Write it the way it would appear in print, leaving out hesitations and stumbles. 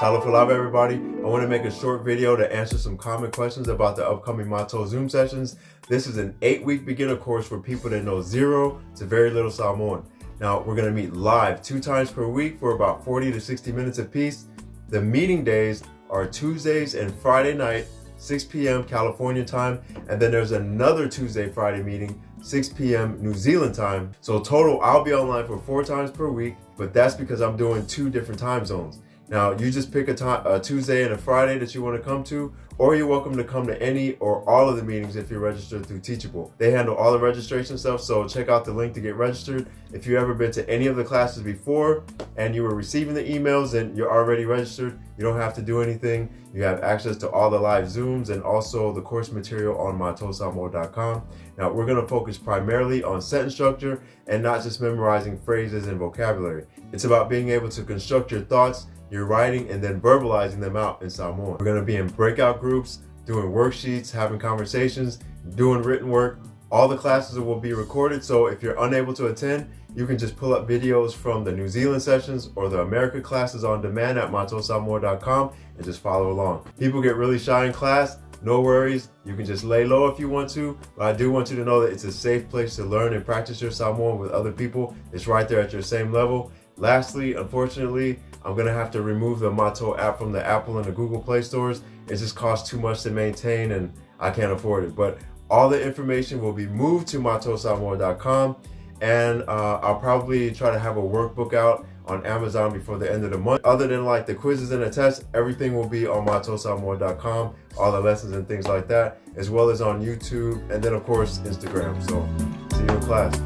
Talofa everybody. I want to make a short video to answer some common questions about the upcoming Matou Zoom sessions. This is an 8-week beginner course for people that know 0 to very little Samoan. Now, we're going to meet live 2 times per week for about 40 to 60 minutes apiece. The meeting days are Tuesdays and Friday night, 6 p.m. California time, and then there's another Tuesday, Friday meeting, 6 p.m. New Zealand time. So total, I'll be online for 4 times per week, but that's because I'm doing 2 different time zones. Now, you just pick a Tuesday and a Friday that you want to come to, or you're welcome to come to any or all of the meetings if you're registered through Teachable. They handle all the registration stuff, so check out the link to get registered. If you've ever been to any of the classes before and you were receiving the emails and you're already registered, you don't have to do anything. You have access to all the live Zooms and also the course material on matousamoa.com. Now, we're going to focus primarily on sentence structure and not just memorizing phrases and vocabulary. It's about being able to construct your thoughts, your writing, and then verbalizing them out in Samoan. We're going to be in breakout groups, doing worksheets, having conversations, doing written work. All the classes will be recorded, so if you're unable to attend, you can just pull up videos from the New Zealand sessions or the America classes on demand at matousamoa.com and just follow along. People get really shy in class. No worries, you can just lay low if you want to, but I do want you to know that it's a safe place to learn and practice your Samoan with other people. It's right there at your same level. Lastly, unfortunately, I'm going to have to remove the Matou app from the Apple and the Google Play stores. It just costs too much to maintain and I can't afford it. But all the information will be moved to matousamoa.com, and I'll probably try to have a workbook out on Amazon before the end of the month. Other than like the quizzes and the tests, everything will be on matousamoa.com, all the lessons and things like that, as well as on YouTube, and then of course Instagram. So see you in class.